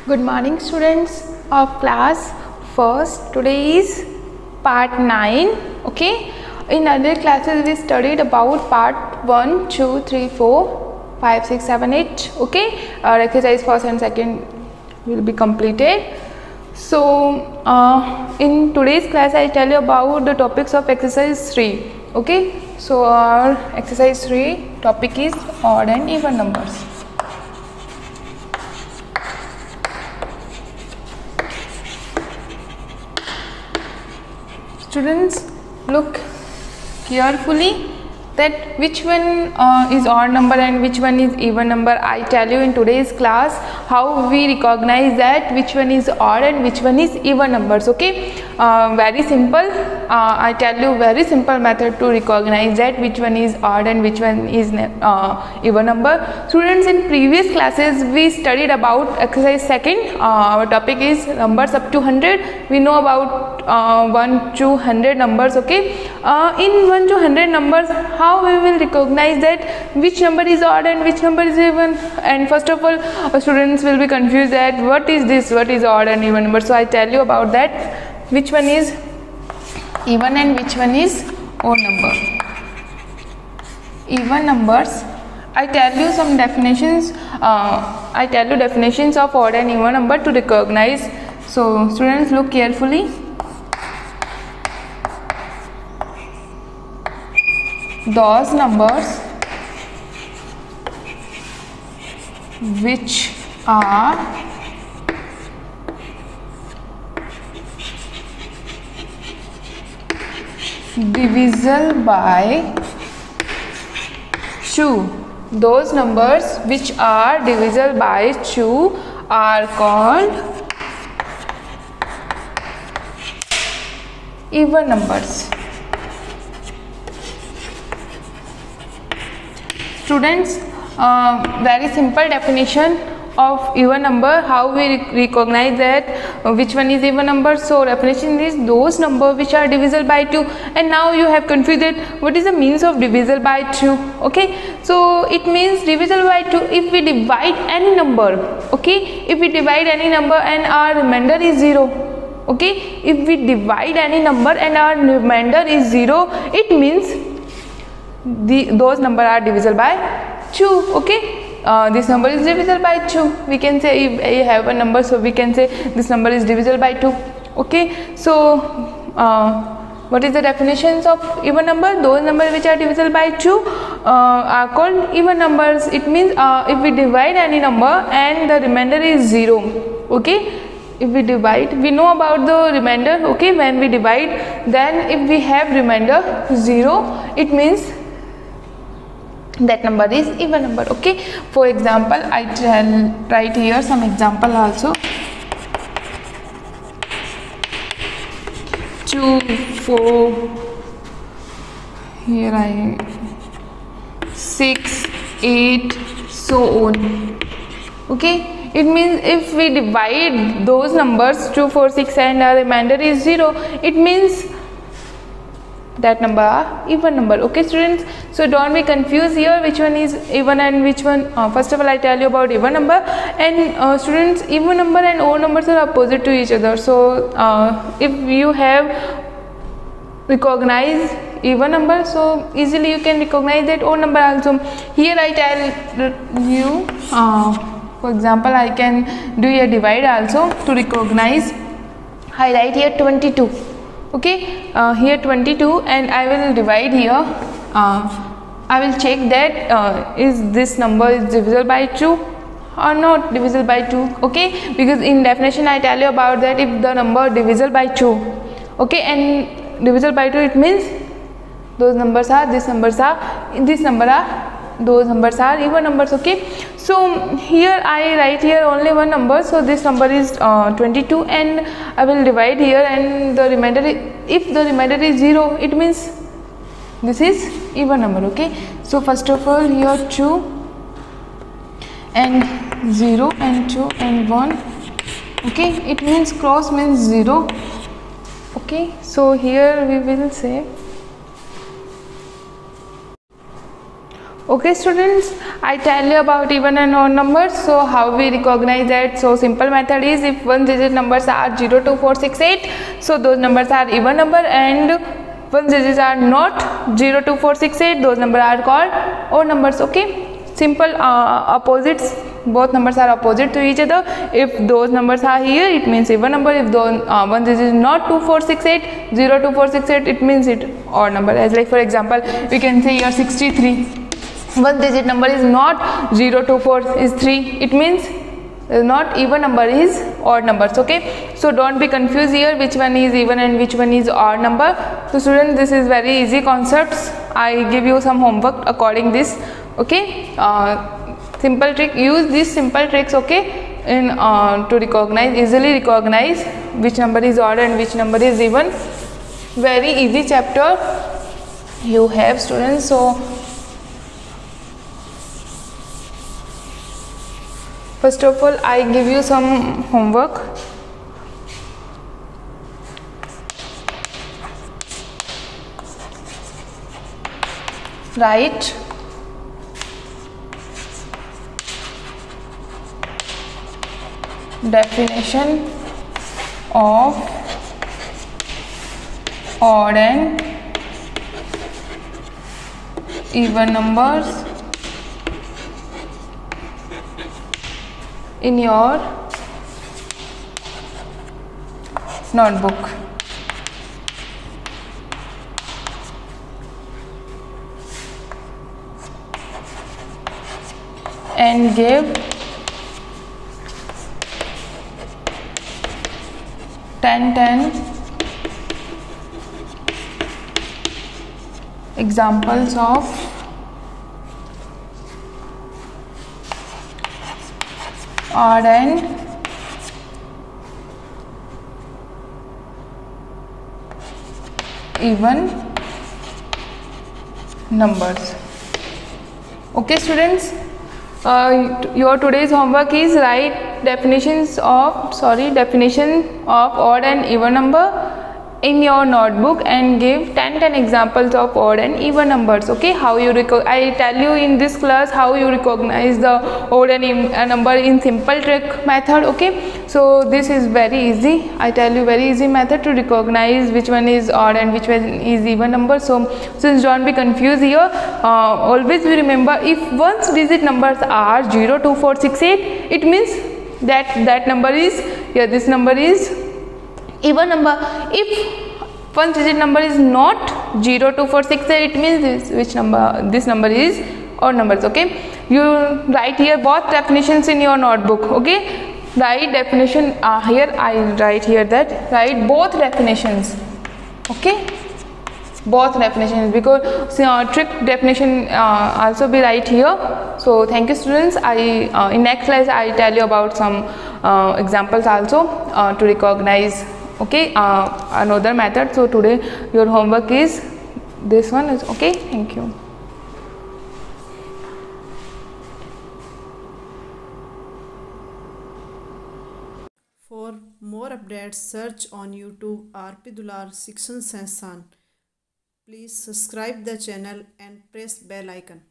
Good morning students of class first. Today is part 9. Okay, in other classes we studied about part 1 2 3 4 5 6 7 8. Okay, our exercise first and second will be completed. So in today's class I tell you about the topics of exercise 3. Okay, so our exercise 3 topic is odd and even numbers. Students, look carefully that which one is odd number and which one is even number. I tell you in today's class how we recognize that which one is odd and which one is even numbers. Okay, very simple. I tell you very simple method to recognize that which one is odd and which one is even number. Students, in previous classes we studied about exercise second. Our topic is numbers up to 100. We know about 1 to 100 numbers. Okay, in 1 to 100 numbers, how we will recognize that which number is odd and which number is even. And first of all, students will be confused that what is this, what is odd and even number. So I tell you about that, which one is even and which one is odd number. Even numbers, I tell you some definitions. I tell you definitions of odd and even number to recognize. So students, look carefully. Those numbers which are divisible by 2. Those numbers which are divisible by 2 are called even numbers. Students, very simple definition of even number, how we recognize that which one is even number. So definition is those number which are divisible by 2. And now you have confused it, what is the means of divisible by 2? Okay, so it means divisible by 2 if we divide any number. Okay, if we divide any number and our remainder is 0. Okay, if we divide any number and our remainder is 0, it means those number are divisible by 2. Okay, this number is divisible by 2. We can say if I have a number, so we can say this number is divisible by 2. Okay, so what is the definitions of even number? Those numbers which are divisible by 2 are called even numbers. It means if we divide any number and the remainder is 0. Okay, if we divide, we know about the remainder. Okay, when we divide, then if we have remainder 0, it means that number is even number. Okay, for example, I write here some example also. 2 4 here 6 8 so on. Okay, it means if we divide those numbers 2 4 6 and our remainder is 0, it means that number are even number. Okay students, so don't be confused here which one is even and which one. First of all, I tell you about even number. And students, even number and odd numbers are opposite to each other. So if you have recognize even number, so easily you can recognize that odd number also. Here I tell you, for example, I can do a divide also to recognize. I write here 22. Okay, here 22 and I will divide here. I will check that is this number is divisible by 2 or not divisible by 2. Okay, because in definition I tell you about that if the number divisible by 2. Okay, and divisible by 2, it means those numbers are, this numbers are, this number are, those numbers are even numbers. Okay, so here I write here only one number, so this number is 22 and I will divide here and the remainder is, if the remainder is 0, it means this is even number. Okay, so first of all here 2 and 0 and 2 and 1. Okay, it means cross means 0. Okay, so here we will say Okay students, I tell you about even and odd numbers. So how we recognize that? So simple method is, if one digit numbers are 0, 2, 4, 6, 8, so those numbers are even number, and one digits are not 0, 2, 4, 6, 8, those numbers are called odd numbers. Okay, simple opposites, both numbers are opposite to each other. If those numbers are here, it means even number. If those one digit is not 2, 4, 6, 8, 0, 2, 4, 6, 8, it means it odd number. As like for example, we can say here 63. One digit number is not 0, 2, 4 is 3, it means not even number, is odd numbers. Okay, so don't be confused here which one is even and which one is odd number. So students, this is very easy concepts. I give you some homework according this. Okay, simple trick, use these simple tricks, okay, in to recognize, easily recognize which number is odd and which number is even. Very easy chapter you have students. So first of all, I give you some homework. Write definition of odd and even numbers in your notebook. And give 10 examples of odd and even numbers. Okay students, your today's homework is write definition of odd and even number in your notebook and give 10 examples of odd and even numbers. Okay, how you I tell you in this class how you recognize the odd and even number in simple trick method. Okay, so this is very easy. I tell you very easy method to recognize which one is odd and which one is even number. So since don't be confused here, always we remember, if one's digit numbers are 0, 2, 4, 6, 8, it means that number is here, this number is even number. If one digit number is not 0, 2, 4, 6, 8, it means this number is odd numbers. Okay, you write here both definitions in your notebook. Okay, write definition here. I write here that write both definitions. Okay, both definitions, because trick definition also be right here. So thank you students. I in next class I tell you about some examples also to recognize. Okay, another method. So today your homework is this one is okay. Thank you. For more updates, search on YouTube RP Dular Shikshan Sansthan. Please subscribe the channel and press bell icon.